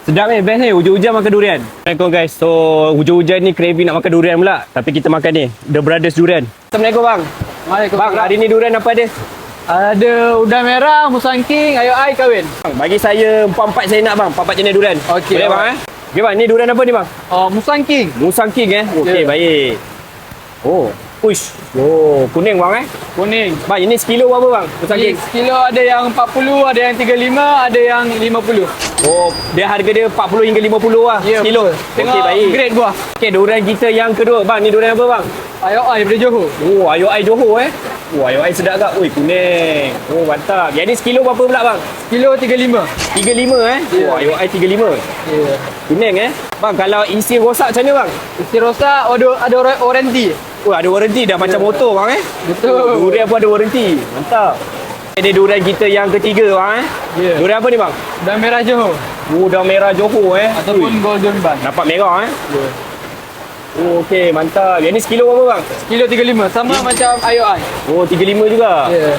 Sedap best ni. Hujan-hujan makan durian. Assalamualaikum guys. So, hujan-hujan ni craving nak makan durian pula. Tapi kita makan ni, The Brothers Durian. Assalamualaikum bang. Waalaikumsalam. Bang, hari ni durian apa ada? Ada udang merah, musang king, ayo ai kahwin. Bang, bagi saya 4-4 saya nak bang. 4-4 jenis durian. Okey. Boleh bang Okey bang, ni durian apa ni bang? Oh, musang king. Musang King Okey, Ya. baik. Oh, push. Oh, kuning bang Kuning. Bang, ini sekilo berapa bang? Musang King. Kilo ada yang 40, ada yang 35, ada yang 50. Oh, dia harga dia 40 hingga 50 lah. Ya, Sekilo. betul. Tengok Okey, baik. grade buah. Okey, durian kita yang kedua. Bang, ni durian apa bang? Ayo ai daripada Johor. Oh, Ayo Ai Johor Oh, Ayo Ai sedap tak? Ui, kuning. Oh, mantap. Yang ni sekilo berapa pula bang? Kilo 35. 35 Ya. Oh, Ayo Ai 35. Ya. Kuning Bang, kalau isi rosak macam mana bang? Isi rosak ada warranty. Oh, ada warranty dah macam motor bang Betul. Durian pun ada warranty. Mantap. Ini durian kita yang ketiga bang Ya. Durian apa ni bang? Dan merah Johor Udang merah Johor ataupun Ui, golden bun. dapat merah Ya. Oh, okey, mantap. Yang ni sekilo berapa bang? Kilo 35 sama macam ayo ai. Oh, 35 juga. Ya.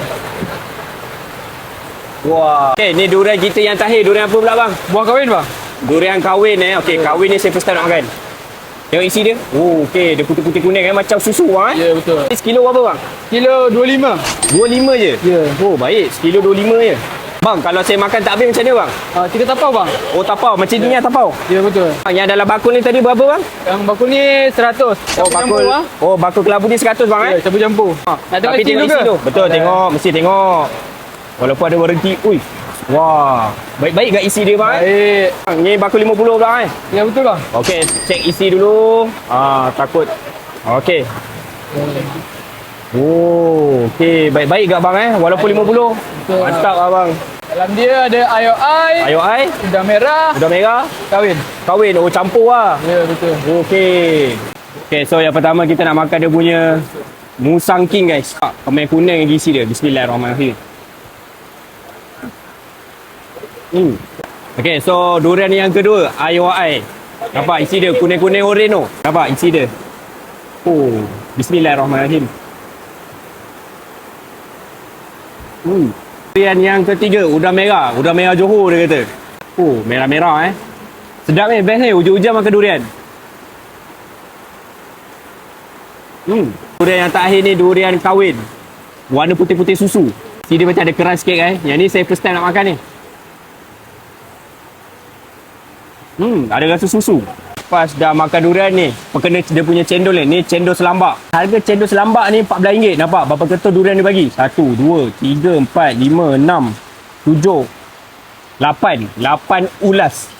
Wah. Okey, ni durian kita yang terakhir. Durian apa pula bang? Buah kahwin bang. Durian kahwin Okey, kahwin ni saya first time nak makan. Tengok isi dia. Oh, okey, dia putih-putih kuning macam susu bang Ya, betul. Ni sekilo berapa bang? Kilo 25. 25 je? Ya. Oh, baik. Sekilo 25 je. Bang, kalau saya makan tak habis macam mana bang? 3 tapau bang. Oh, tapau. Macam ni tapau. Ya, betul. Bang, yang dalam bakul ni tadi berapa bang? Yang bakul ni 100. Oh, bakul. Oh, bakul kelabu ni 100 bang Ya, campur-campur. Nak tengok Tapi isi tengok dulu isi ke? tu. Betul, tengok. Mesti tengok. Walaupun ada warranty. Ui. Wah. Baik-baik kat isi dia bang Baik. Bang, ni bakul 50 bang Ya, betul bang. Okey, cek isi dulu. Takut. Okey. Oh, okey. Baik-baik kat bang Walaupun 50. Betul. Mantap lah bang. Dalam dia ada ayo ai, Ayo ai. udang merah, Udang merah. kahwin. Kahwin. Oh, campur lah. Ya, betul. Okey. Okey, so yang pertama kita nak makan dia punya Musang King guys. Permen kuning yang isi dia. Bismillahirrahmanirrahim. Okey, so durian yang kedua, Ayo Ai. Nampak isi dia kuning-kuning oren tu. Nampak isi dia. Oh, bismillahirrahmanirrahim. Durian yang ketiga, udang merah. Udang merah Johor dia kata. Oh, merah-merah Sedap best ni. Hujan-hujan makan durian. Durian yang terakhir ni durian kahwin. Warna putih-putih susu. Si dia macam ada keras sikit Yang ni saya first time nak makan ni. Ada rasa susu. Pas dah makan durian ni, perkena dia punya cendol ni cendol selambak. Harga cendol selambak ni RM14. Nampak berapa ketul durian dia bagi? 1, 2, 3, 4, 5, 6, 7, 8 ulas.